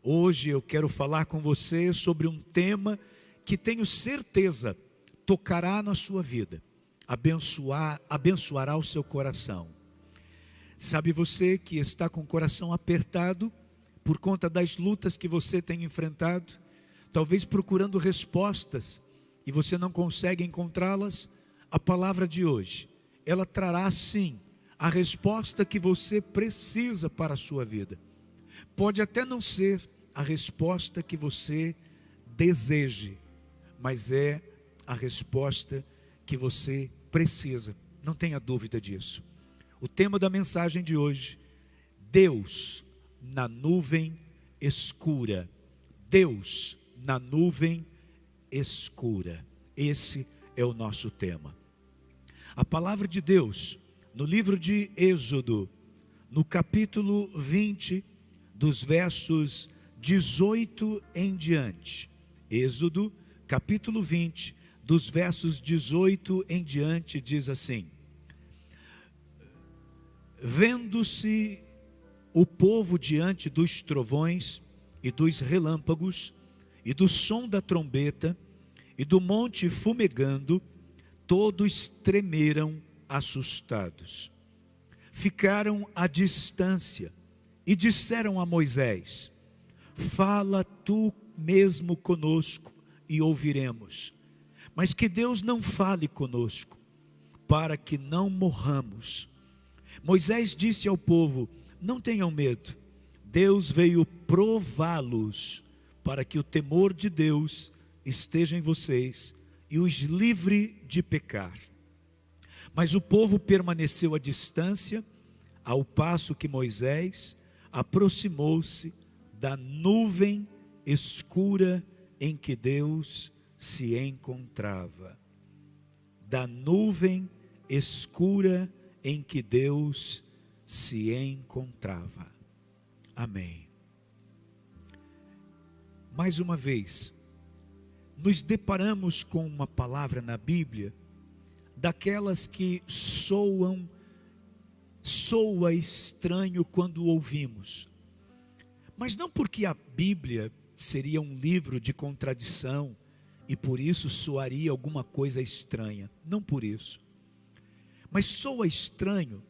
Hoje eu quero falar com você sobre um tema que tenho certeza tocará na sua vida, abençoará o seu coração. Sabe você que está com o coração apertado por conta das lutas que você tem enfrentado, talvez procurando respostas e você não consegue encontrá-las? A palavra de hoje, ela trará sim a resposta que você precisa para a sua vida. Pode até não ser a resposta que você deseje, mas é a resposta que você precisa, não tenha dúvida disso. O tema da mensagem de hoje: Deus na nuvem escura. Deus na nuvem escura. Esse é o nosso tema. A palavra de Deus, no livro de Êxodo, no capítulo 20, dos versos 18 em diante. Êxodo, capítulo 20, dos versos 18 em diante, diz assim: Vendo-se o povo diante dos trovões e dos relâmpagos, e do som da trombeta, e do monte fumegando, todos tremeram assustados. Ficaram à distância e disseram a Moisés: Fala tu mesmo conosco e ouviremos, mas que Deus não fale conosco, para que não morramos. Moisés disse ao povo: Não tenham medo, Deus veio prová-los, para que o temor de Deus esteja em vocês e os livre de pecar. Mas o povo permaneceu à distância, ao passo que Moisés aproximou-se da nuvem escura em que Deus se encontrava. Da nuvem escura em que Deus se encontrava. Amém. Mais uma vez, nos deparamos com uma palavra na Bíblia, daquelas que soa estranho quando ouvimos. Mas não porque a Bíblia seria um livro de contradição e por isso soaria alguma coisa estranha. Não por isso. Mas soa estranho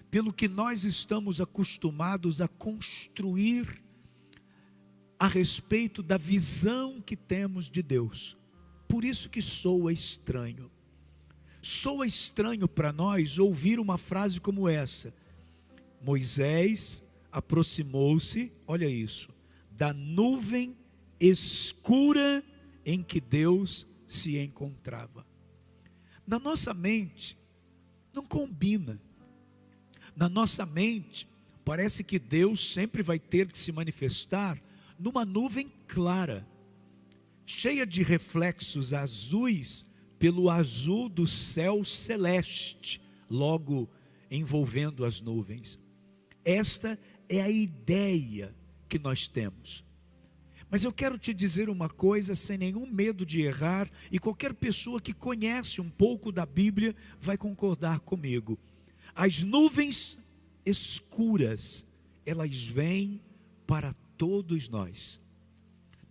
pelo que nós estamos acostumados a construir a respeito da visão que temos de Deus. Por isso que soa estranho. Soa estranho para nós ouvir uma frase como essa: Moisés aproximou-se, olha isso, da nuvem escura em que Deus se encontrava. Na nossa mente, não combina. Na nossa mente, parece que Deus sempre vai ter que se manifestar numa nuvem clara, cheia de reflexos azuis pelo azul do céu celeste, logo envolvendo as nuvens. Esta é a ideia que nós temos. Mas eu quero te dizer uma coisa sem nenhum medo de errar, e qualquer pessoa que conhece um pouco da Bíblia vai concordar comigo. As nuvens escuras, elas vêm para todos nós.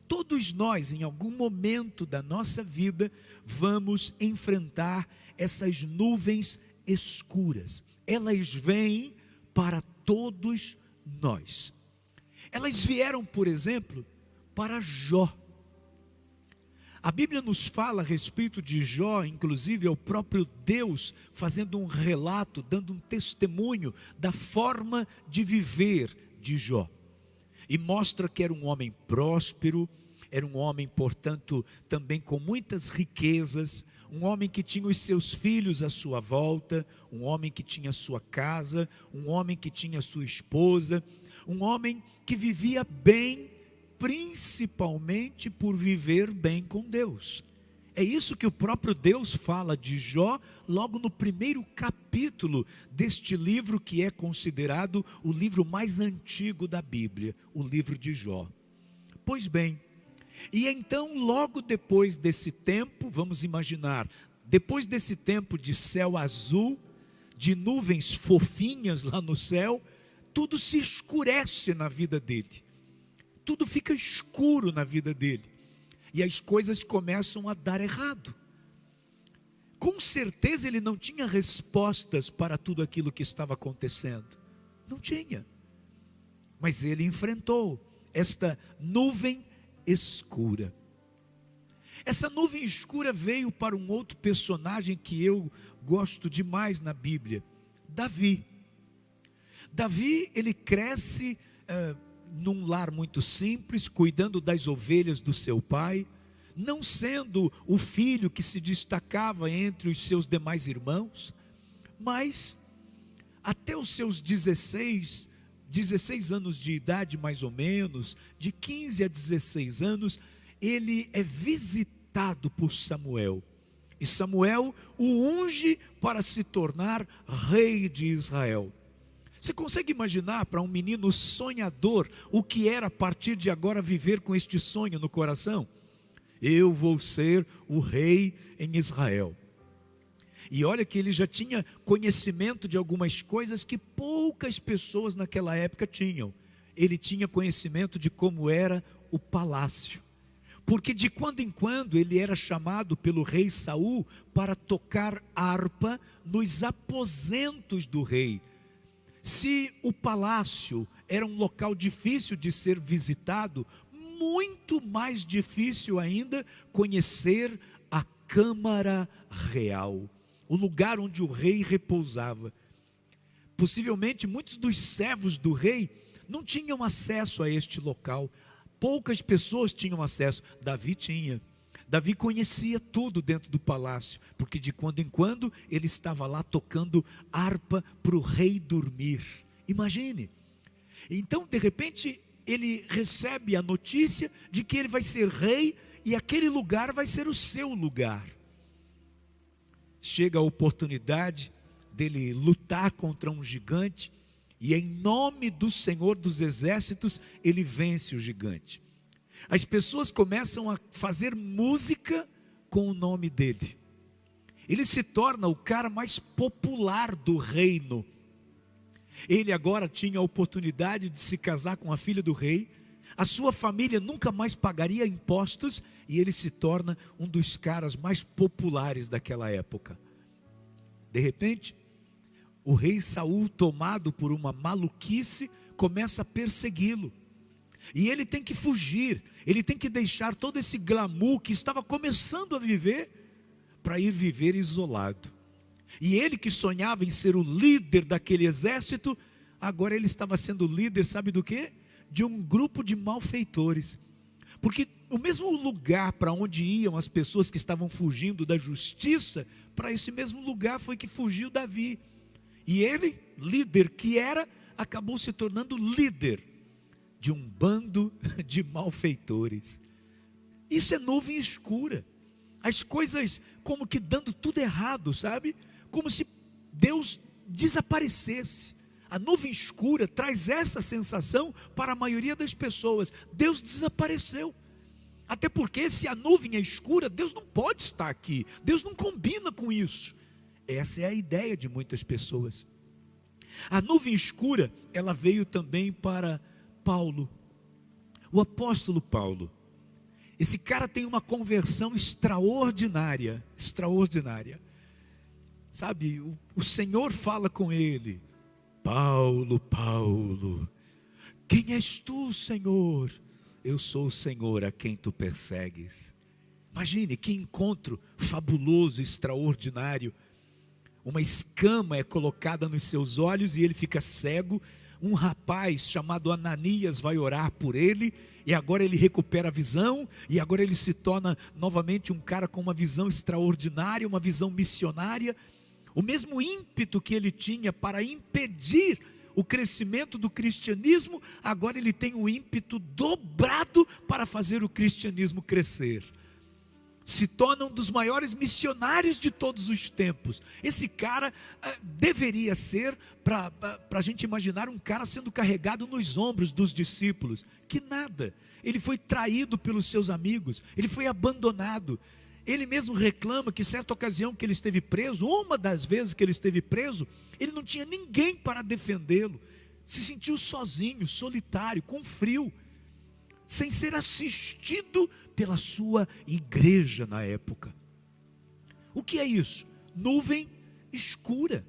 Todos nós, em algum momento da nossa vida, vamos enfrentar essas nuvens escuras. Elas vêm para todos nós. Elas vieram, por exemplo, para Jó. A Bíblia nos fala a respeito de Jó, inclusive é o próprio Deus fazendo um relato, dando um testemunho da forma de viver de Jó. E mostra que era um homem próspero, era um homem, portanto, também com muitas riquezas, um homem que tinha os seus filhos à sua volta, um homem que tinha sua casa, um homem que tinha sua esposa, um homem que vivia bem, principalmente por viver bem com Deus. É isso que o próprio Deus fala de Jó, logo no primeiro capítulo deste livro que é considerado o livro mais antigo da Bíblia, o livro de Jó. Pois bem, e então logo depois desse tempo, vamos imaginar, depois desse tempo de céu azul, de nuvens fofinhas lá no céu, tudo se escurece na vida dele. tudo fica escuro na vida dele. E as coisas começam a dar errado. Com certeza ele não tinha respostas para tudo aquilo que estava acontecendo. Não tinha. Mas ele enfrentou esta nuvem escura. Essa nuvem escura veio para um outro personagem que eu gosto demais na Bíblia, Davi. Davi, ele cresce num lar muito simples, cuidando das ovelhas do seu pai, não sendo o filho que se destacava entre os seus demais irmãos, mas até os seus 16 anos de idade mais ou menos, de 15 a 16 anos, ele é visitado por Samuel. E Samuel o unge para se tornar rei de Israel. Você consegue imaginar para um menino sonhador o que era a partir de agora viver com este sonho no coração? Eu vou ser o rei em Israel. E olha que ele já tinha conhecimento de algumas coisas que poucas pessoas naquela época tinham. Ele tinha conhecimento de como era o palácio. Porque de quando em quando ele era chamado pelo rei Saul para tocar harpa nos aposentos do rei. Se o palácio era um local difícil de ser visitado, muito mais difícil ainda conhecer a Câmara Real, o lugar onde o rei repousava. Possivelmente muitos dos servos do rei não tinham acesso a este local. Poucas pessoas tinham acesso. Davi tinha. Davi conhecia tudo dentro do palácio, porque de quando em quando ele estava lá tocando harpa para o rei dormir. Imagine. Então, de repente, ele recebe a notícia de que ele vai ser rei e aquele lugar vai ser o seu lugar. Chega a oportunidade dele lutar contra um gigante e em nome do Senhor dos Exércitos ele vence o gigante. As pessoas começam a fazer música com o nome dele. Ele se torna o cara mais popular do reino. Ele agora tinha a oportunidade de se casar com a filha do rei. A sua família nunca mais pagaria impostos e ele se torna um dos caras mais populares daquela época. De repente, o rei Saul, tomado por uma maluquice, começa a persegui-lo. E ele tem que fugir, ele tem que deixar todo esse glamour que estava começando a viver, para ir viver isolado. E ele que sonhava em ser o líder daquele exército, agora ele estava sendo líder, sabe do quê? De um grupo de malfeitores. Porque o mesmo lugar para onde iam as pessoas que estavam fugindo da justiça, para esse mesmo lugar foi que fugiu Davi. E ele, líder que era, acabou se tornando líder de um bando de malfeitores. Isso é nuvem escura. As coisas como que dando tudo errado, sabe? Como se Deus desaparecesse. A nuvem escura traz essa sensação para a maioria das pessoas. Deus desapareceu. Até porque se a nuvem é escura, Deus não pode estar aqui. Deus não combina com isso. Essa é a ideia de muitas pessoas. A nuvem escura, ela veio também para Paulo, o apóstolo Paulo. Esse cara tem uma conversão extraordinária, extraordinária. Sabe, o Senhor fala com ele: Paulo, Paulo, quem és tu, Senhor? Eu sou o Senhor a quem tu persegues. Imagine que encontro fabuloso, extraordinário. Uma escama é colocada nos seus olhos e ele fica cego. Um rapaz chamado Ananias vai orar por ele, e agora ele recupera a visão, e agora ele se torna novamente um cara com uma visão extraordinária, uma visão missionária. O mesmo ímpeto que ele tinha para impedir o crescimento do cristianismo, agora ele tem um ímpeto dobrado para fazer o cristianismo crescer. Se torna um dos maiores missionários de todos os tempos. Esse cara deveria ser, para a gente imaginar, um cara sendo carregado nos ombros dos discípulos. Que nada, ele foi traído pelos seus amigos, ele foi abandonado. Ele mesmo reclama que certa ocasião que ele esteve preso, uma das vezes que ele esteve preso, ele não tinha ninguém para defendê-lo. Se sentiu sozinho, solitário, com frio. sem ser assistido pela sua igreja na época. O que é isso? Nuvem escura.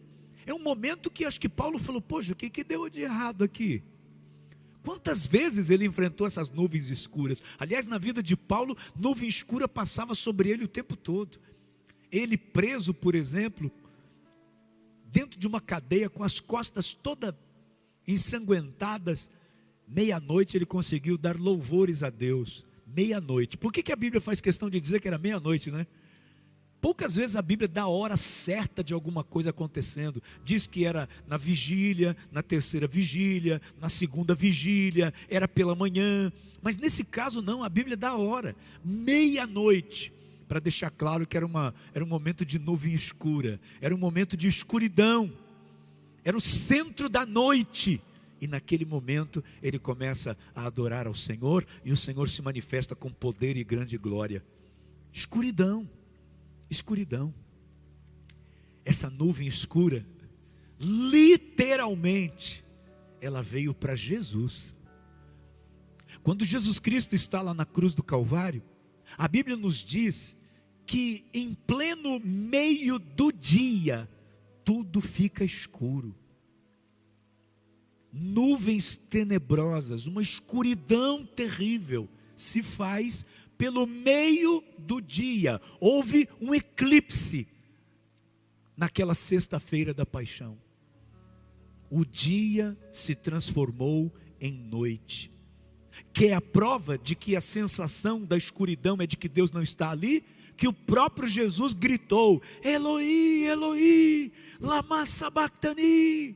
É um momento que acho que Paulo falou, poxa, o que deu de errado aqui? Quantas vezes ele enfrentou essas nuvens escuras? Aliás, na vida de Paulo, nuvem escura passava sobre ele o tempo todo. Ele preso, por exemplo, dentro de uma cadeia, com as costas todas ensanguentadas, meia-noite ele conseguiu dar louvores a Deus. Meia-noite. Por que a Bíblia faz questão de dizer que era meia-noite, né? Poucas vezes a Bíblia dá a hora certa de alguma coisa acontecendo. Diz que era na vigília, na terceira vigília, na segunda vigília, era pela manhã. Mas nesse caso não, a Bíblia dá a hora. Meia-noite. Para deixar claro que era um momento de nuvem escura. Era um momento de escuridão. Era o centro da noite. E naquele momento ele começa a adorar ao Senhor. E o Senhor se manifesta com poder e grande glória. Escuridão. Escuridão. Essa nuvem escura, literalmente, ela veio para Jesus. Quando Jesus Cristo está lá na cruz do Calvário, a Bíblia nos diz que em pleno meio do dia, tudo fica escuro. Nuvens tenebrosas, uma escuridão terrível se faz pelo meio do dia. Houve um eclipse naquela sexta-feira da paixão. O dia se transformou em noite, que é a prova de que a sensação da escuridão é de que Deus não está ali, que o próprio Jesus gritou, Eloi, Eloi, lama sabachthani,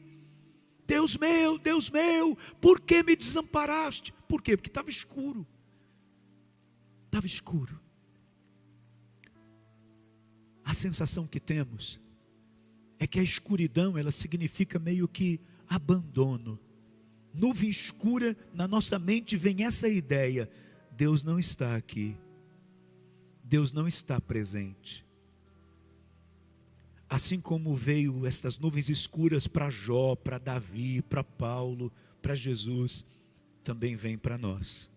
Deus meu, por que me desamparaste? Por quê? Porque estava escuro. Estava escuro. A sensação que temos é que a escuridão, ela significa meio que abandono. Nuvem escura, na nossa mente vem essa ideia: Deus não está aqui, Deus não está presente. Assim como veio estas nuvens escuras para Jó, para Davi, para Paulo, para Jesus, também vem para nós.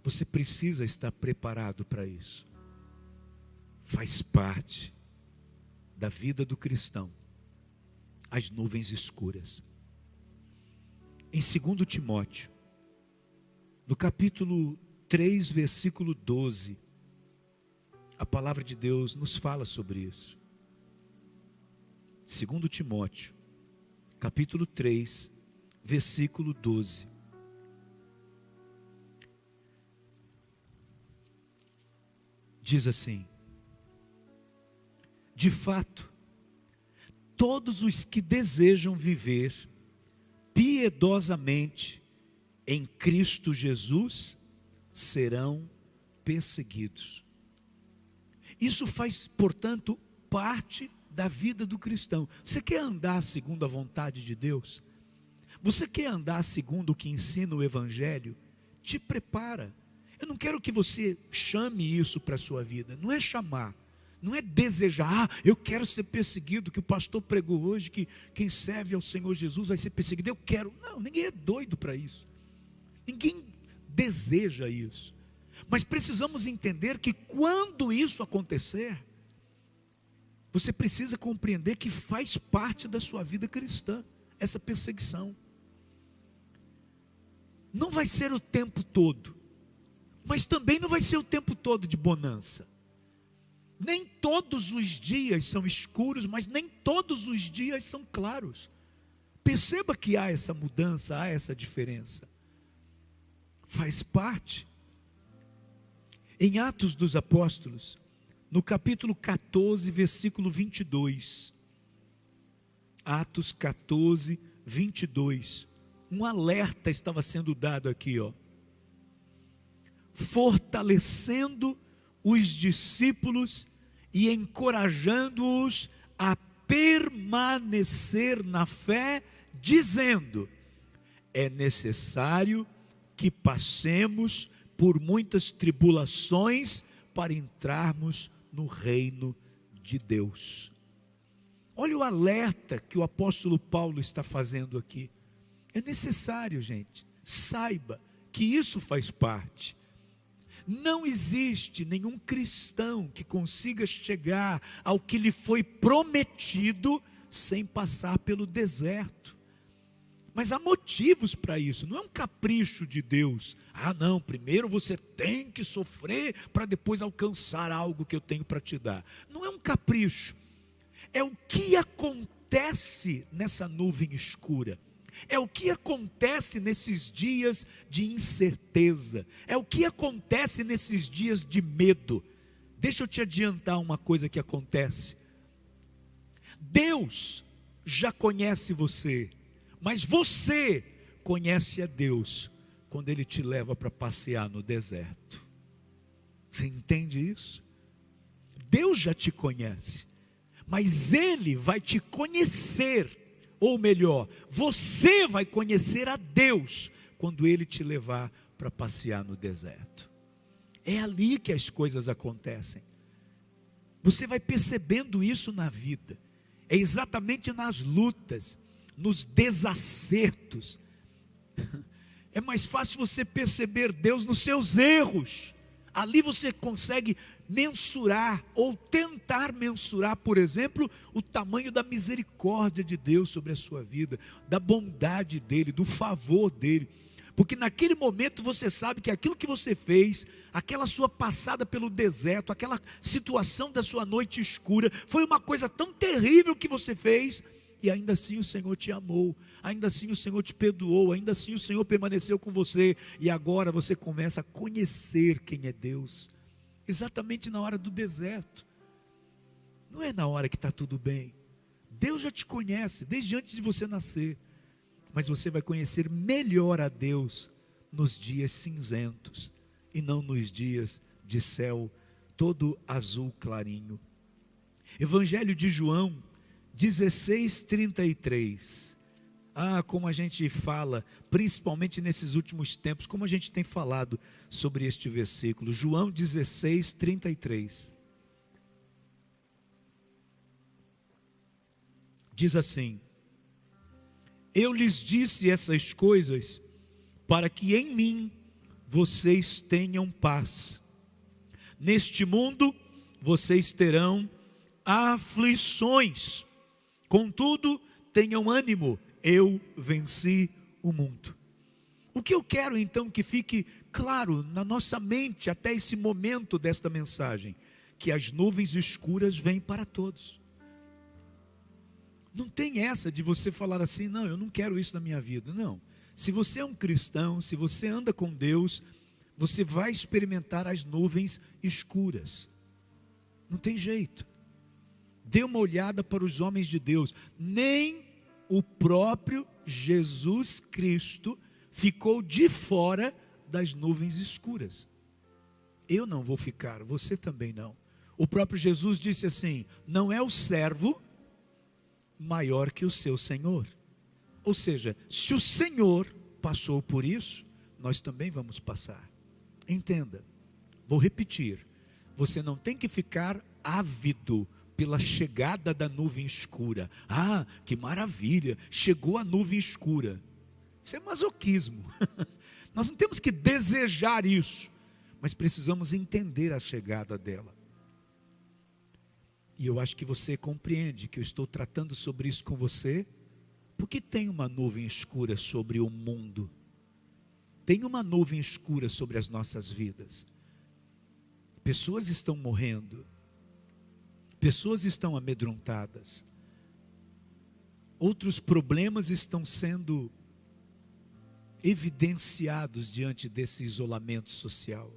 Você precisa estar preparado para isso. Faz parte da vida do cristão as nuvens escuras. Em 2 Timóteo, no capítulo 3, versículo 12, a palavra de Deus nos fala sobre isso. 2 Timóteo, capítulo 3, versículo 12. Diz assim: de fato, todos os que desejam viver piedosamente em Cristo Jesus serão perseguidos. Isso faz, portanto, parte da vida do cristão. Você quer andar segundo a vontade de Deus? Você quer andar segundo o que ensina o Evangelho? Te prepara. Eu não quero que você chame isso para a sua vida. Não é chamar, não é desejar, eu quero ser perseguido, que o pastor pregou hoje, que quem serve ao Senhor Jesus vai ser perseguido. Eu quero. Não, ninguém é doido para isso. Ninguém deseja isso. Mas precisamos entender que quando isso acontecer, você precisa compreender que faz parte da sua vida cristã, essa perseguição. Não vai ser o tempo todo. Mas também não vai ser o tempo todo de bonança. Nem todos os dias são escuros, mas nem todos os dias são claros. Perceba que há essa mudança, há essa diferença. Faz parte. Em Atos dos Apóstolos, no capítulo 14, versículo 22. Atos 14, 22. Um alerta estava sendo dado aqui, ó. Fortalecendo os discípulos e encorajando-os a permanecer na fé, dizendo: é necessário que passemos por muitas tribulações para entrarmos no reino de Deus. Olha o alerta que o apóstolo Paulo está fazendo aqui. É necessário, gente, saiba que isso faz parte. Não existe nenhum cristão que consiga chegar ao que lhe foi prometido sem passar pelo deserto. Mas há motivos para isso, não é um capricho de Deus. Ah não, primeiro você tem que sofrer para depois alcançar algo que eu tenho para te dar. Não é um capricho, é o que acontece nessa nuvem escura. É o que acontece nesses dias de incerteza, é o que acontece nesses dias de medo. Deixa eu te adiantar uma coisa que acontece. Deus já conhece você, mas você conhece a Deus quando Ele te leva para passear no deserto. Você entende isso? Deus já te conhece, mas Ele vai te conhecer. Ou melhor, você vai conhecer a Deus quando Ele te levar para passear no deserto. É ali que as coisas acontecem. Você vai percebendo isso na vida. É exatamente nas lutas, nos desacertos. É mais fácil você perceber Deus nos seus erros. Ali você consegue mensurar ou tentar mensurar, por exemplo, o tamanho da misericórdia de Deus sobre a sua vida, da bondade dele, do favor dele. Porque naquele momento você sabe que aquilo que você fez, aquela sua passada pelo deserto, aquela situação da sua noite escura, foi uma coisa tão terrível que você fez, e ainda assim o Senhor te amou, ainda assim o Senhor te perdoou, ainda assim o Senhor permaneceu com você, e agora você começa a conhecer quem é Deus, exatamente na hora do deserto. Não é na hora que está tudo bem. Deus já te conhece, desde antes de você nascer, mas você vai conhecer melhor a Deus nos dias cinzentos, e não nos dias de céu todo azul clarinho. Evangelho de João 16:33. Ah, como a gente fala, principalmente nesses últimos tempos, como a gente tem falado sobre este versículo. João 16:33. Diz assim: eu lhes disse essas coisas para que em mim vocês tenham paz. Neste mundo vocês terão aflições. Contudo, tenham ânimo, eu venci o mundo. O que eu quero então que fique claro na nossa mente até esse momento desta mensagem, que as nuvens escuras vêm para todos. Não tem essa de você falar assim, não, eu não quero isso na minha vida. Não, se você é um cristão, se você anda com Deus, você vai experimentar as nuvens escuras. Não tem jeito. Dê uma olhada para os homens de Deus. Nem o próprio Jesus Cristo ficou de fora das nuvens escuras. Eu não vou ficar, você também não. O próprio Jesus disse assim: não é o servo maior que o seu Senhor. Ou seja, se o Senhor passou por isso, nós também vamos passar. Entenda, vou repetir, você não tem que ficar ávido pela chegada da nuvem escura. Ah, que maravilha, chegou a nuvem escura. Isso é masoquismo. Nós não temos que desejar isso, mas precisamos entender a chegada dela. E eu acho que você compreende que eu estou tratando sobre isso com você, porque tem uma nuvem escura sobre o mundo. Tem uma nuvem escura sobre as nossas vidas. Pessoas estão morrendo. Pessoas estão amedrontadas. Outros problemas estão sendo evidenciados diante desse isolamento social.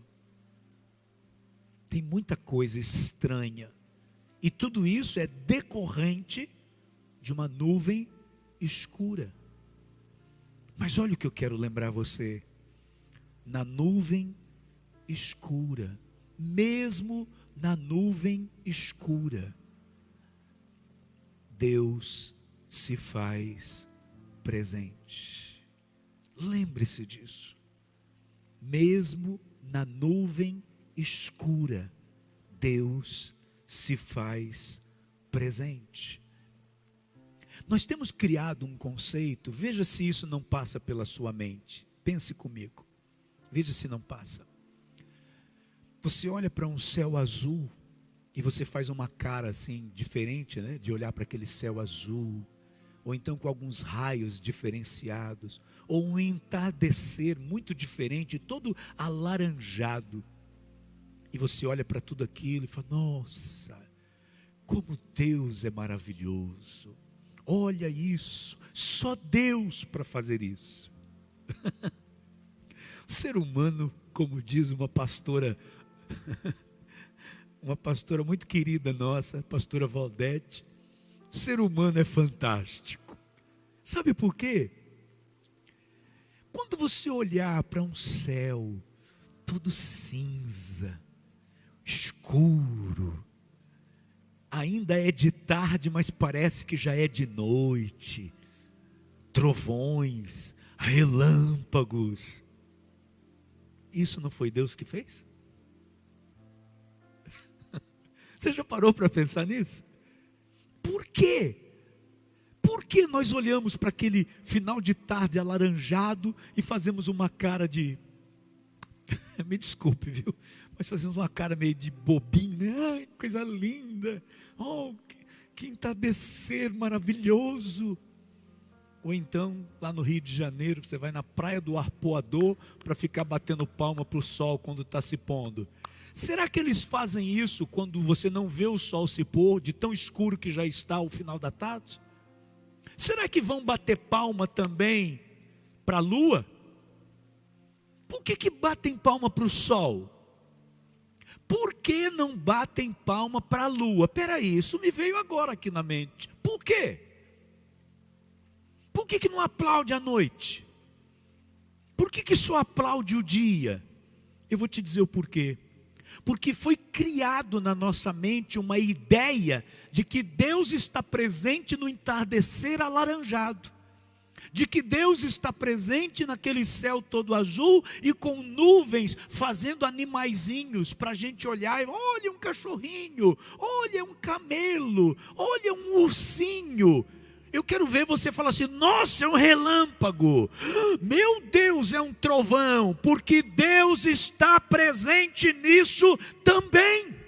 Tem muita coisa estranha. E tudo isso é decorrente de uma nuvem escura. Mas olha o que eu quero lembrar você. Na nuvem escura, mesmo na nuvem escura, Deus se faz presente. Lembre-se disso. Mesmo na nuvem escura, Deus se faz presente. Nós temos criado um conceito, veja se isso não passa pela sua mente. Pense comigo. veja se não passa. Você olha para um céu azul e você faz uma cara assim diferente, né? De olhar para aquele céu azul, ou então com alguns raios diferenciados, ou um entardecer muito diferente, todo alaranjado. E você olha para tudo aquilo e fala: nossa, como Deus é maravilhoso. Olha isso, só Deus para fazer isso. O ser humano, como diz uma pastora muito querida nossa, a pastora Valdete, o ser humano é fantástico. Sabe por quê? Quando você olhar para um céu todo cinza, escuro, ainda é de tarde, mas parece que já é de noite, trovões, relâmpagos, isso não foi Deus que fez? Você já parou para pensar nisso? Por quê? Por que nós olhamos para aquele final de tarde alaranjado e fazemos uma cara de... Me desculpe, viu? Mas fazemos uma cara meio de bobinho, né? Ai, coisa linda. Oh, que entardecer maravilhoso. Ou então, lá no Rio de Janeiro, você vai na praia do Arpoador para ficar batendo palma para o sol quando está se pondo. Será que eles fazem isso quando você não vê o sol se pôr, de tão escuro que já está ao final da tarde? Será que vão bater palma também para a lua? Por que batem palma para o sol? Por que não batem palma para a lua? Peraí, isso me veio agora aqui na mente. Por quê? Por que não aplaude à noite? Por que só aplaude o dia? Eu vou te dizer o porquê. Porque foi criado na nossa mente uma ideia de que Deus está presente no entardecer alaranjado, de que Deus está presente naquele céu todo azul e com nuvens fazendo animaizinhos para a gente olhar e olha um cachorrinho, olha um camelo, olha um ursinho. Eu quero ver você falar assim: nossa, é um relâmpago, meu Deus, é um trovão, porque Deus está presente nisso também.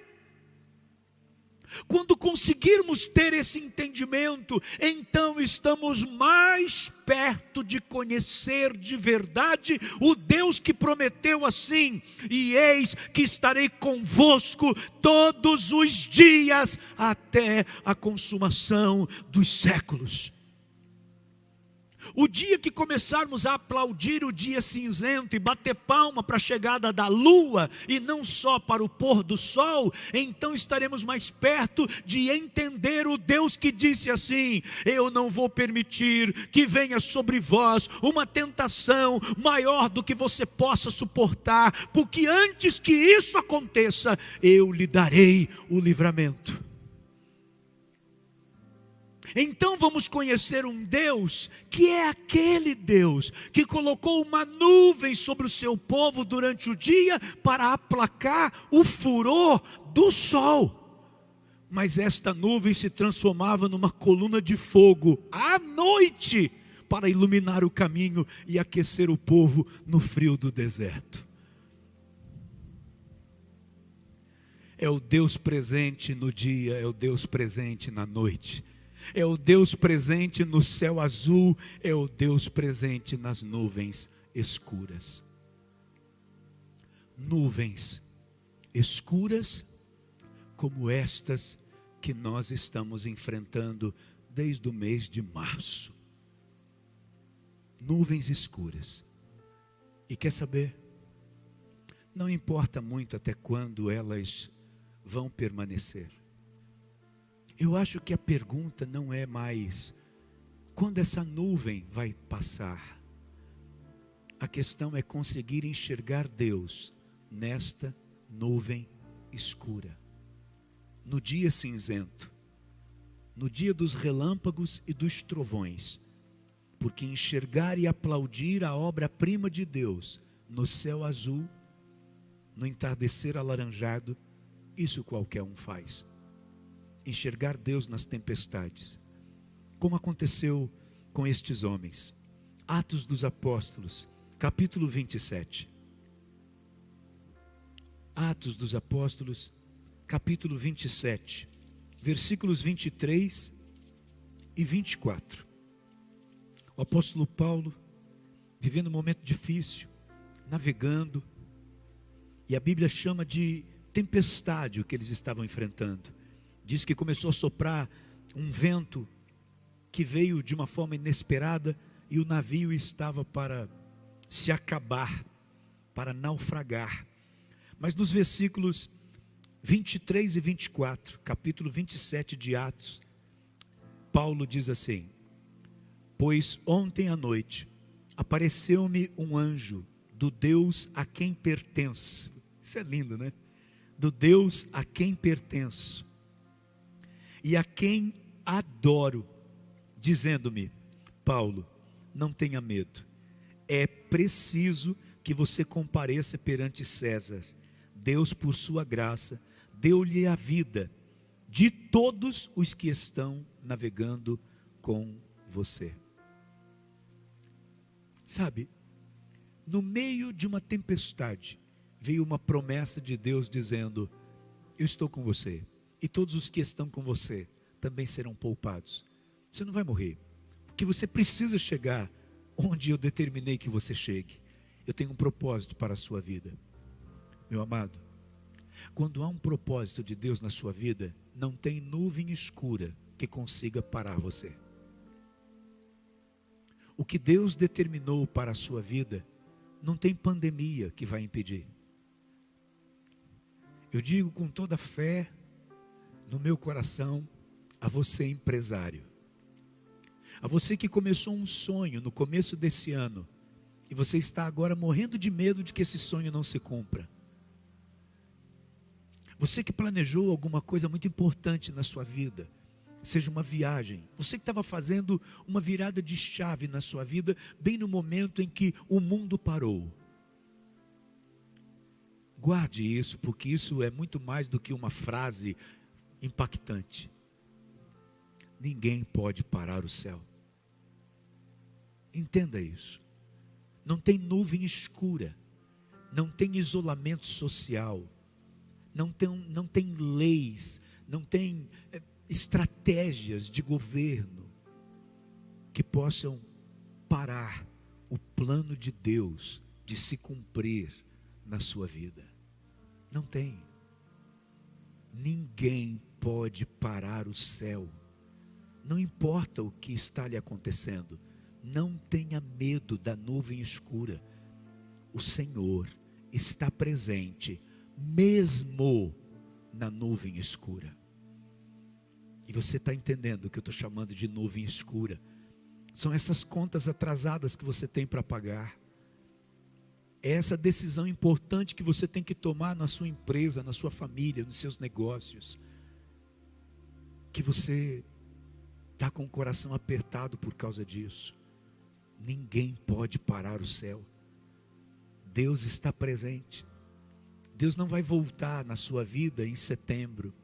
Quando conseguirmos ter esse entendimento, então estamos mais perto de conhecer de verdade o Deus que prometeu assim: e eis que estarei convosco todos os dias até a consumação dos séculos. O dia que começarmos a aplaudir o dia cinzento e bater palma para a chegada da lua e não só para o pôr do sol, então estaremos mais perto de entender o Deus que disse assim: eu não vou permitir que venha sobre vós uma tentação maior do que você possa suportar, porque antes que isso aconteça, eu lhe darei o livramento. Então vamos conhecer um Deus que é aquele Deus que colocou uma nuvem sobre o seu povo durante o dia para aplacar o furor do sol. Mas esta nuvem se transformava numa coluna de fogo à noite para iluminar o caminho e aquecer o povo no frio do deserto. É o Deus presente no dia, é o Deus presente na noite. É o Deus presente no céu azul, é o Deus presente nas nuvens escuras. Nuvens escuras como estas que nós estamos enfrentando desde o mês de março. Nuvens escuras. E quer saber? Não importa muito até quando elas vão permanecer. Eu acho que a pergunta não é mais quando essa nuvem vai passar. A questão é conseguir enxergar Deus nesta nuvem escura. No dia cinzento, no dia dos relâmpagos e dos trovões. Porque enxergar e aplaudir a obra-prima de Deus no céu azul, no entardecer alaranjado, isso qualquer um faz. Enxergar Deus nas tempestades, como aconteceu com estes homens. Atos dos Apóstolos, capítulo 27. Atos dos Apóstolos, capítulo 27, versículos 23 e 24. O apóstolo Paulo, vivendo um momento difícil, navegando, e a Bíblia chama de tempestade o que eles estavam enfrentando. Diz que começou a soprar um vento que veio de uma forma inesperada e o navio estava para se acabar, para naufragar. Mas nos versículos 23 e 24, capítulo 27 de Atos, Paulo diz assim: pois ontem à noite apareceu-me um anjo do Deus a quem pertenço. Isso é lindo, né? Do Deus a quem pertenço e a quem adoro, dizendo-me: Paulo, não tenha medo, é preciso que você compareça perante César. Deus, por sua graça, deu-lhe a vida de todos os que estão navegando com você. Sabe, no meio de uma tempestade, veio uma promessa de Deus dizendo: eu estou com você, e todos os que estão com você também serão poupados. Você não vai morrer, porque você precisa chegar onde eu determinei que você chegue. Eu tenho um propósito para a sua vida. Meu amado, quando há um propósito de Deus na sua vida, não tem nuvem escura que consiga parar você. O que Deus determinou para a sua vida, não tem pandemia que vai impedir. Eu digo com toda fé no meu coração a você, empresário, a você que começou um sonho no começo desse ano e você está agora morrendo de medo de que esse sonho não se cumpra. Você que planejou alguma coisa muito importante na sua vida, seja uma viagem, você que estava fazendo uma virada de chave na sua vida, bem no momento em que o mundo parou. Guarde isso, porque isso é muito mais do que uma frase impactante. Ninguém pode parar o céu. Entenda isso. Não tem nuvem escura, não tem isolamento social, não tem leis, não tem estratégias de governo que possam parar o plano de Deus de se cumprir na sua vida. Não tem. Ninguém pode parar o céu. Não importa o que está lhe acontecendo, não tenha medo da nuvem escura. O Senhor está presente mesmo na nuvem escura. E você está entendendo o que eu estou chamando de nuvem escura? São essas contas atrasadas que você tem para pagar. É essa decisão importante que você tem que tomar na sua empresa, na sua família, nos seus negócios, que você está com o coração apertado por causa disso. Ninguém pode parar o céu. Deus está presente. Deus não vai voltar na sua vida em setembro.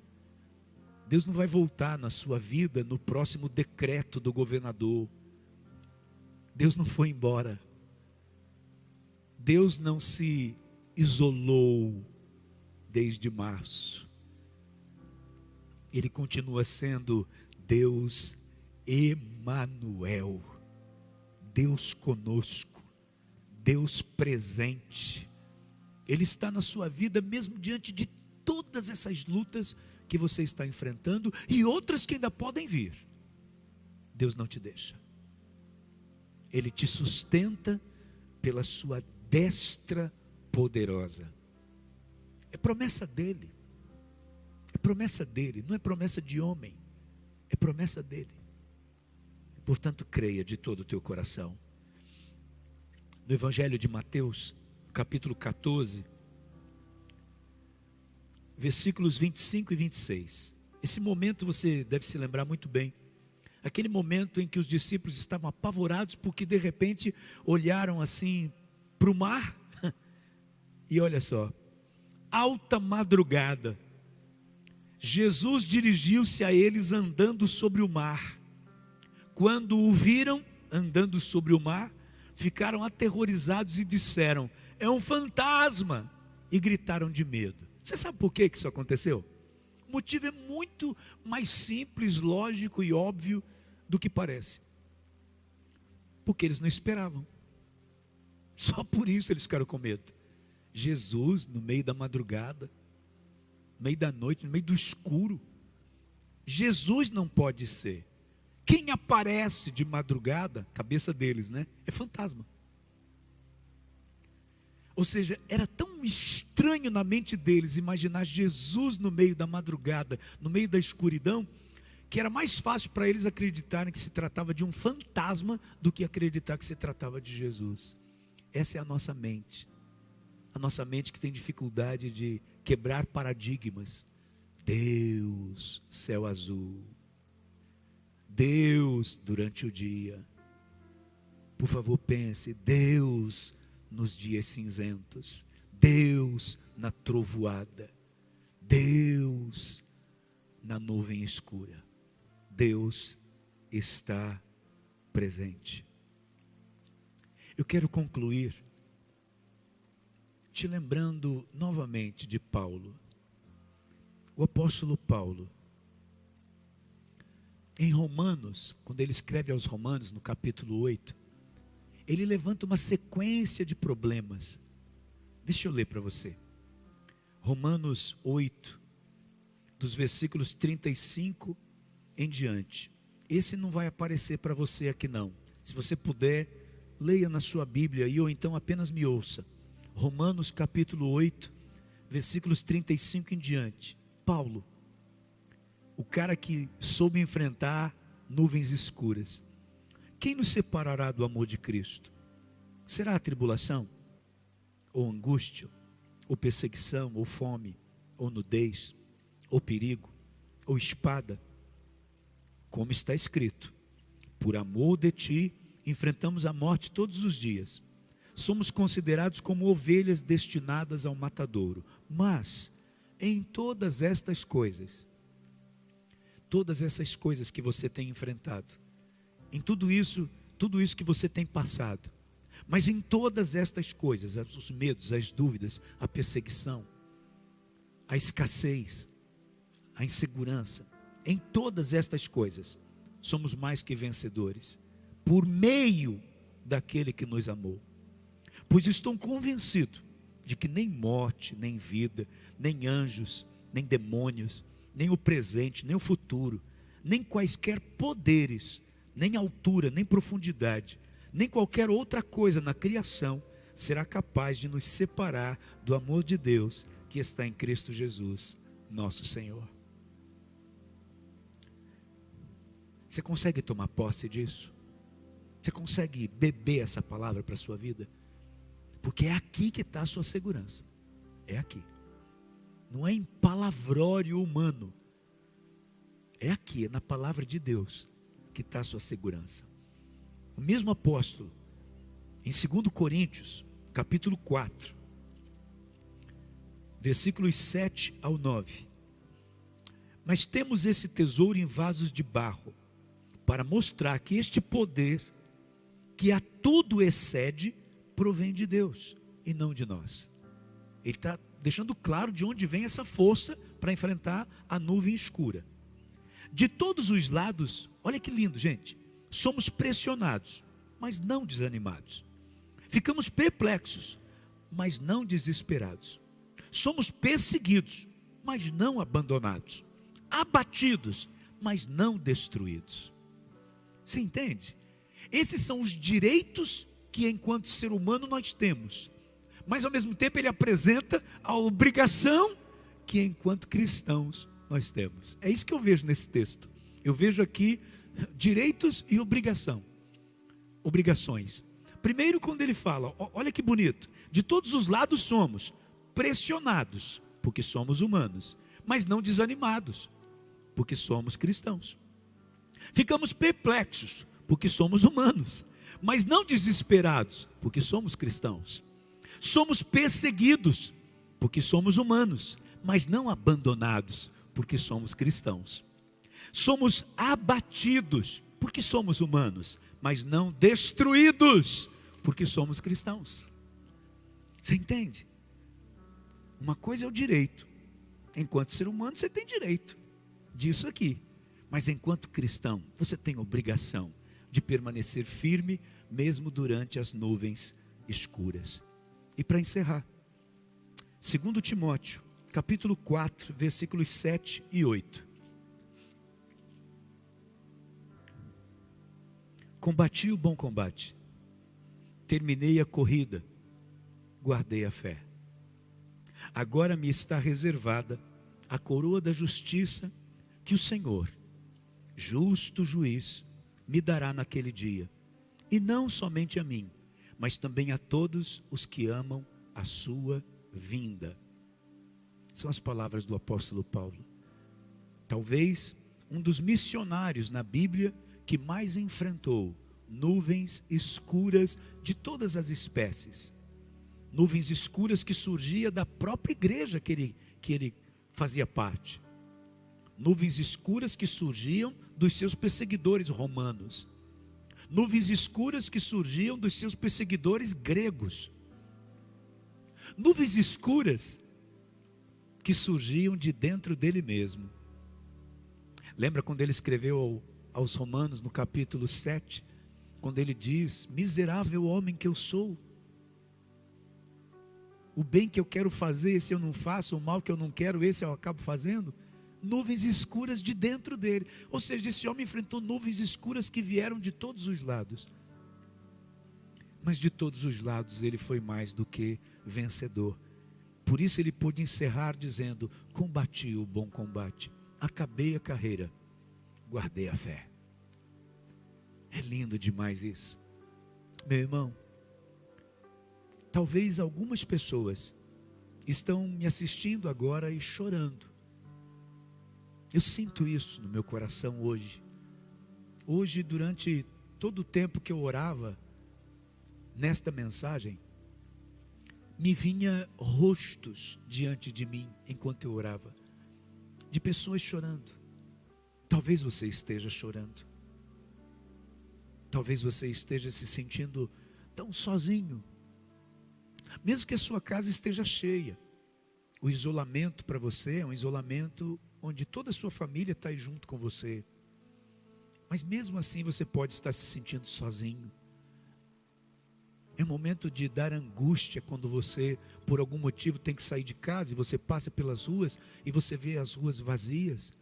Deus não vai voltar na sua vida no próximo decreto do governador. Deus não foi embora. Deus não se isolou desde março. Ele continua sendo Deus Emanuel, Deus conosco, Deus presente. Ele está na sua vida mesmo diante de todas essas lutas que você está enfrentando e outras que ainda podem vir. Deus não te deixa. Ele te sustenta pela sua destra poderosa. É promessa dele. É promessa dele, não é promessa de homem. É promessa dele. Portanto, creia de todo o teu coração. No Evangelho de Mateus, capítulo 14, versículos 25 e 26. Esse momento você deve se lembrar muito bem. Aquele momento em que os discípulos estavam apavorados porque de repente olharam assim para o mar. E olha só, alta madrugada, Jesus dirigiu-se a eles andando sobre o mar. Quando o viram andando sobre o mar, ficaram aterrorizados e disseram: é um fantasma, e gritaram de medo. Você sabe por que isso aconteceu? O motivo é muito mais simples, lógico e óbvio do que parece. Porque eles não esperavam. Só por isso eles ficaram com medo. Jesus, no meio da madrugada, no meio da noite, no meio do escuro. Jesus não pode ser. Quem aparece de madrugada, cabeça deles, né? É fantasma. Ou seja, era tão estranho na mente deles imaginar Jesus no meio da madrugada, no meio da escuridão, que era mais fácil para eles acreditarem que se tratava de um fantasma do que acreditar que se tratava de Jesus. Essa é a nossa mente. A nossa mente que tem dificuldade de quebrar paradigmas. Deus, céu azul. Deus durante o dia. Por favor, pense, Deus nos dias cinzentos. Deus na trovoada. Deus na nuvem escura. Deus está presente. Eu quero concluir te lembrando novamente de Paulo. O apóstolo Paulo, em Romanos, quando ele escreve aos Romanos, no capítulo 8, ele levanta uma sequência de problemas. Deixa eu ler para você. Romanos 8, dos versículos 35 em diante. Esse não vai aparecer para você aqui não. Se você puder, leia na sua Bíblia aí, ou então apenas me ouça. Romanos capítulo 8, versículos 35 em diante. Paulo, o cara que soube enfrentar nuvens escuras. Quem nos separará do amor de Cristo? Será a tribulação? Ou angústia? Ou perseguição? Ou fome? Ou nudez? Ou perigo? Ou espada? Como está escrito, por amor de ti, enfrentamos a morte todos os dias. Somos considerados como ovelhas destinadas ao matadouro. Mas, em todas essas coisas que você tem enfrentado, em tudo isso que você tem passado, mas em todas estas coisas, os medos, as dúvidas, a perseguição, a escassez, a insegurança, em todas estas coisas, somos mais que vencedores, por meio daquele que nos amou. Pois estou convencido de que nem morte, nem vida, nem anjos, nem demônios, nem o presente, nem o futuro, nem quaisquer poderes, nem altura, nem profundidade, nem qualquer outra coisa na criação será capaz de nos separar do amor de Deus que está em Cristo Jesus, nosso Senhor. Você consegue tomar posse disso? Você consegue beber essa palavra para a sua vida? Porque é aqui que está a sua segurança. É aqui. Não é em palavrório humano. É aqui, é na palavra de Deus que está a sua segurança. O mesmo apóstolo, em 2 Coríntios, capítulo 4, versículos 7 ao 9. Mas temos esse tesouro em vasos de barro, para mostrar que este poder, que a tudo excede, provém de Deus e não de nós. Ele está deixando claro de onde vem essa força para enfrentar a nuvem escura. De todos os lados, olha que lindo, gente, somos pressionados, mas não desanimados. Ficamos perplexos, mas não desesperados. Somos perseguidos, mas não abandonados. Abatidos, mas não destruídos. Você entende? Esses são os direitos que enquanto ser humano nós temos, mas ao mesmo tempo ele apresenta a obrigação que enquanto cristãos nós temos. É isso que eu vejo nesse texto. Eu vejo aqui direitos e obrigações. Primeiro, quando ele fala, olha que bonito, de todos os lados somos pressionados, porque somos humanos, mas não desanimados, porque somos cristãos. Ficamos perplexos, porque somos humanos, mas não desesperados, porque somos cristãos. Somos perseguidos, porque somos humanos, mas não abandonados, porque somos cristãos. Somos abatidos, porque somos humanos, mas não destruídos, porque somos cristãos. Você entende? Uma coisa é o direito, Enquanto ser humano, você tem direito disso aqui. Mas enquanto cristão, você tem obrigação de permanecer firme, mesmo durante as nuvens escuras. E para encerrar, 2 Timóteo, capítulo 4, versículos 7 e 8. Combati o bom combate, terminei a corrida, guardei a fé. Agora me está reservada a coroa da justiça que o Senhor, justo juiz, me dará naquele dia. E não somente a mim, mas também a todos os que amam a sua vinda. São as palavras do apóstolo Paulo. Talvez um dos missionários na Bíblia que mais enfrentou nuvens escuras de todas as espécies. Nuvens escuras que surgia da própria igreja que ele fazia parte. Nuvens escuras que surgiam dos seus perseguidores romanos. Nuvens escuras que surgiam dos seus perseguidores gregos. Nuvens escuras que surgiam de dentro dele mesmo. Lembra quando ele escreveu aos Romanos no capítulo 7, quando ele diz: miserável homem que eu sou, o bem que eu quero fazer, esse eu não faço, o mal que eu não quero, esse eu acabo fazendo. Nuvens escuras de dentro dele. Ou seja, esse homem enfrentou nuvens escuras que vieram de todos os lados. Mas de todos os lados ele foi mais do que vencedor. Por isso ele pôde encerrar dizendo: combati o bom combate, acabei a carreira, guardei a fé. É lindo demais isso. Meu irmão, talvez algumas pessoas estão me assistindo agora e chorando. Eu sinto isso no meu coração hoje. Hoje, durante todo o tempo que eu orava nesta mensagem, me vinha rostos diante de mim enquanto eu orava, de pessoas chorando. Talvez você esteja chorando. Talvez você esteja se sentindo tão sozinho. Mesmo que a sua casa esteja cheia, o isolamento para você é um isolamento onde toda a sua família está aí junto com você. Mas mesmo assim você pode estar se sentindo sozinho. É um momento de dar angústia quando você, por algum motivo, tem que sair de casa e você passa pelas ruas e você vê as ruas vazias.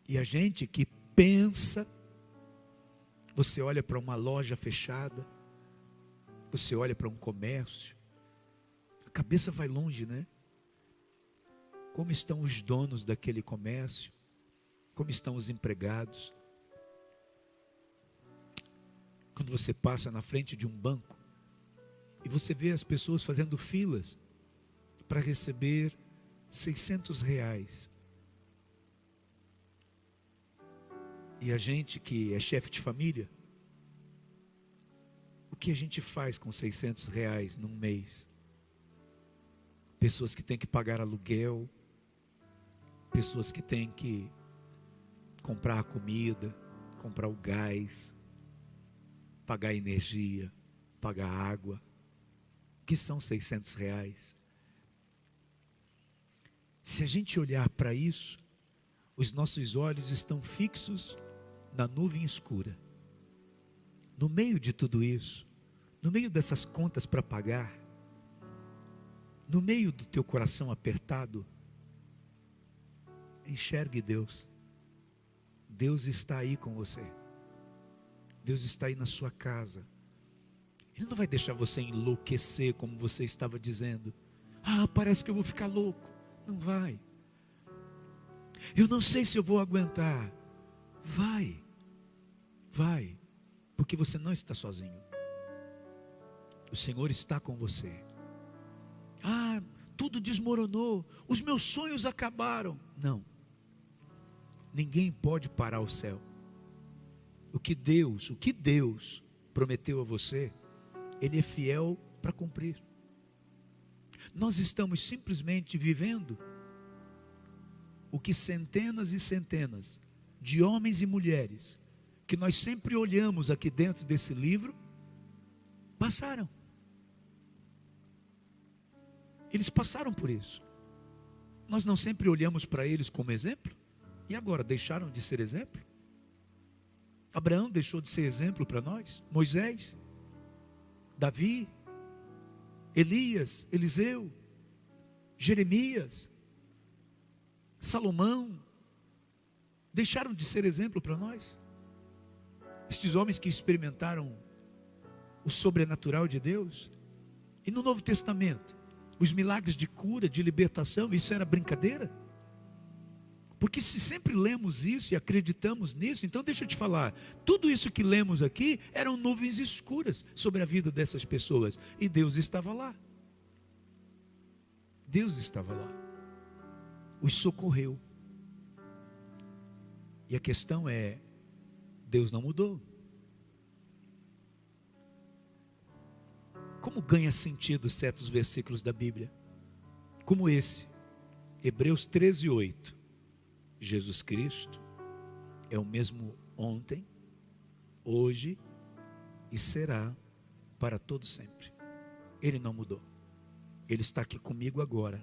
E a gente que pensa, você olha para uma loja fechada, você olha para um comércio, a cabeça vai longe, né? Como estão os donos daquele comércio? Como estão os empregados? Quando você passa na frente de um banco e você vê as pessoas fazendo filas para receber R$600. E a gente que é chefe de família, o que a gente faz com R$600 num mês? Pessoas que têm que pagar aluguel, pessoas que têm que comprar a comida, comprar o gás, pagar a energia, pagar a água. O que são R$600? Se a gente olhar para isso, os nossos olhos estão fixos na nuvem escura. No meio de tudo isso, no meio dessas contas para pagar, no meio do teu coração apertado, enxergue Deus. Deus está aí com você. Deus está aí na sua casa. Ele não vai deixar você enlouquecer como você estava dizendo. Ah, parece que eu vou ficar louco. Não vai. Eu não sei se eu vou aguentar. Vai. Vai. Porque você não está sozinho. O Senhor está com você. Ah, tudo desmoronou. Os meus sonhos acabaram. Não. Ninguém pode parar o céu. O que Deus prometeu a você, Ele é fiel para cumprir. Nós estamos simplesmente vivendo o que centenas e centenas de homens e mulheres, que nós sempre olhamos aqui dentro desse livro, passaram. Eles passaram por isso. Nós não sempre olhamos para eles como exemplo? E agora, deixaram de ser exemplo? Abraão deixou de ser exemplo para nós? Moisés, Davi, Elias, Eliseu, Jeremias, Salomão, deixaram de ser exemplo para nós? Estes homens que experimentaram o sobrenatural de Deus. E no Novo Testamento, os milagres de cura, de libertação, isso era brincadeira? Porque se sempre lemos isso e acreditamos nisso, então deixa eu te falar, tudo isso que lemos aqui eram nuvens escuras sobre a vida dessas pessoas, e Deus estava lá. Deus estava lá, os socorreu. E a questão é, Deus não mudou. Como ganha sentido certos versículos da Bíblia? Como esse, Hebreus 13:8. Jesus Cristo é o mesmo ontem, hoje e será para todo sempre. Ele não mudou. Ele está aqui comigo agora,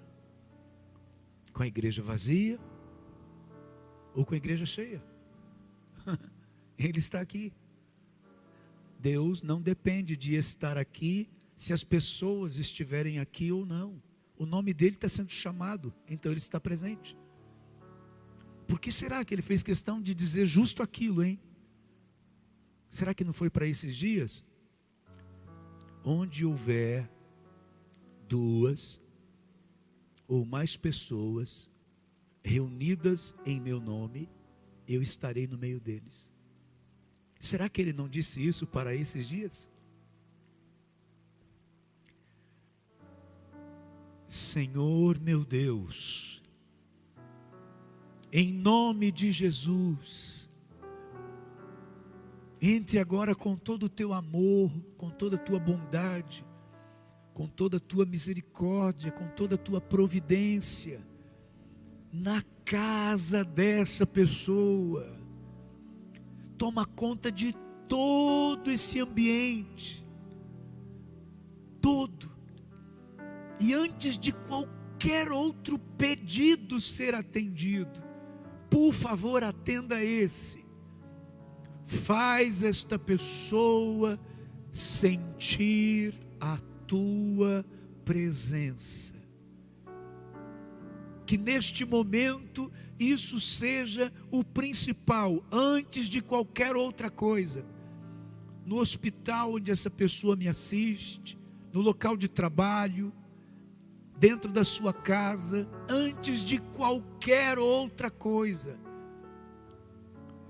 com a igreja vazia ou com a igreja cheia. Ele está aqui. Deus não depende de estar aqui se as pessoas estiverem aqui ou não. O nome dele está sendo chamado, então ele está presente. Por que será que ele fez questão de dizer justo aquilo, hein? Será que não foi para esses dias? Onde houver 2 ou mais pessoas reunidas em meu nome, eu estarei no meio deles. Será que ele não disse isso para esses dias? Senhor meu Deus, em nome de Jesus, entre agora com todo o teu amor, com toda a tua bondade, com toda a tua misericórdia, com toda a tua providência, na casa dessa pessoa. Toma conta de todo esse ambiente, todo. E antes de qualquer outro pedido ser atendido, por favor, atenda esse. Faz esta pessoa sentir a tua presença. Que neste momento isso seja o principal, antes de qualquer outra coisa. No hospital onde essa pessoa me assiste, no local de trabalho, dentro da sua casa, antes de qualquer outra coisa,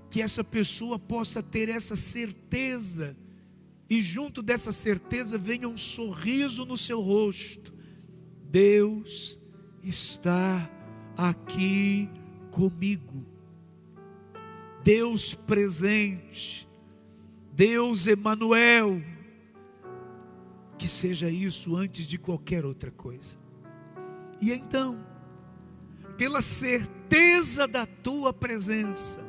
que essa pessoa possa ter essa certeza, e junto dessa certeza venha um sorriso no seu rosto. Deus está aqui comigo, Deus presente, Deus Emanuel. Que seja isso antes de qualquer outra coisa. E então, pela certeza da tua presença,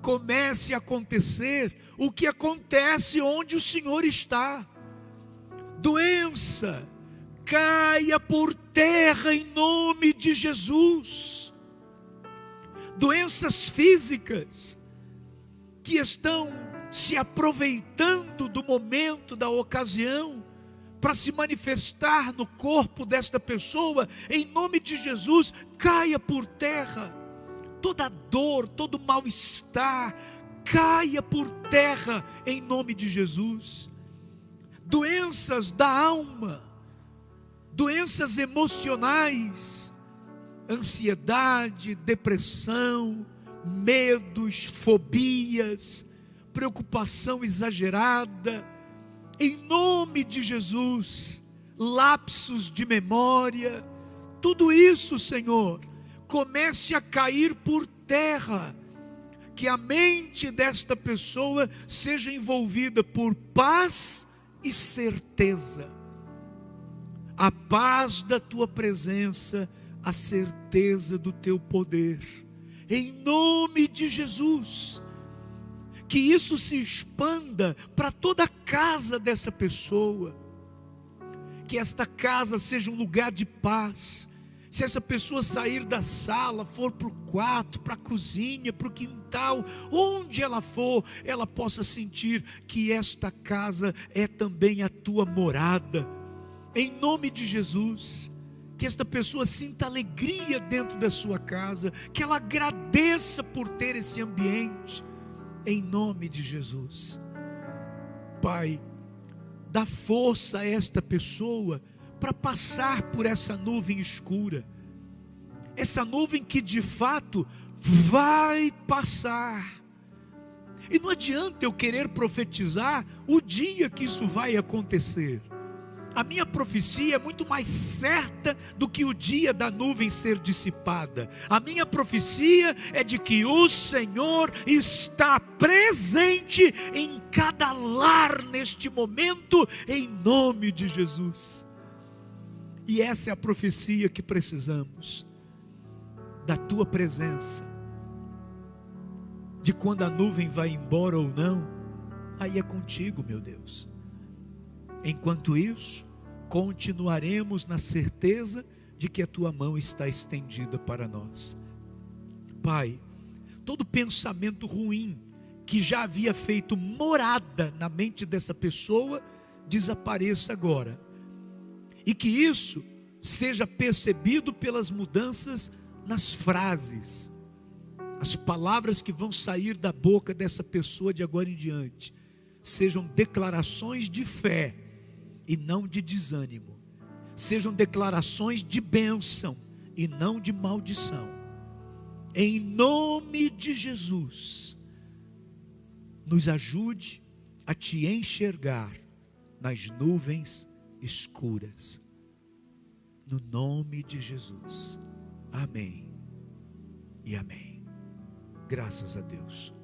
comece a acontecer o que acontece onde o Senhor está. Doença, caia por terra em nome de Jesus. Doenças físicas, que estão se aproveitando do momento, da ocasião, para se manifestar no corpo desta pessoa, em nome de Jesus, caia por terra. Toda dor, todo mal-estar, caia por terra, em nome de Jesus. Doenças da alma, doenças emocionais, ansiedade, depressão, medos, fobias, preocupação exagerada, em nome de Jesus, lapsos de memória, tudo isso, Senhor, comece a cair por terra, que a mente desta pessoa seja envolvida por paz e certeza, a paz da tua presença, a certeza do teu poder, em nome de Jesus. Que isso se expanda para toda a casa dessa pessoa, que esta casa seja um lugar de paz, Se essa pessoa sair da sala, for para o quarto, para a cozinha, para o quintal, onde ela for, ela possa sentir que esta casa é também a tua morada. Em nome de Jesus, que esta pessoa sinta alegria dentro da sua casa, que ela agradeça por ter esse ambiente, em nome de Jesus. Pai, dá força a esta pessoa para passar por essa nuvem escura, essa nuvem que de fato vai passar. E não adianta eu querer profetizar o dia que isso vai acontecer. A minha profecia é muito mais certa do que o dia da nuvem ser dissipada. A minha profecia é de que o Senhor está presente em cada lar neste momento, em nome de Jesus. E essa é a profecia que precisamos, da tua presença, de quando a nuvem vai embora ou não, aí é contigo, meu Deus. Enquanto isso, continuaremos na certeza de que a tua mão está estendida para nós. Pai, todo pensamento ruim que já havia feito morada na mente dessa pessoa, desapareça agora. E que isso seja percebido pelas mudanças nas frases, as palavras que vão sair da boca dessa pessoa de agora em diante, sejam declarações de fé e não de desânimo, sejam declarações de bênção e não de maldição. Em nome de Jesus, nos ajude a te enxergar nas nuvens escuras, no nome de Jesus. Amém e amém. Graças a Deus.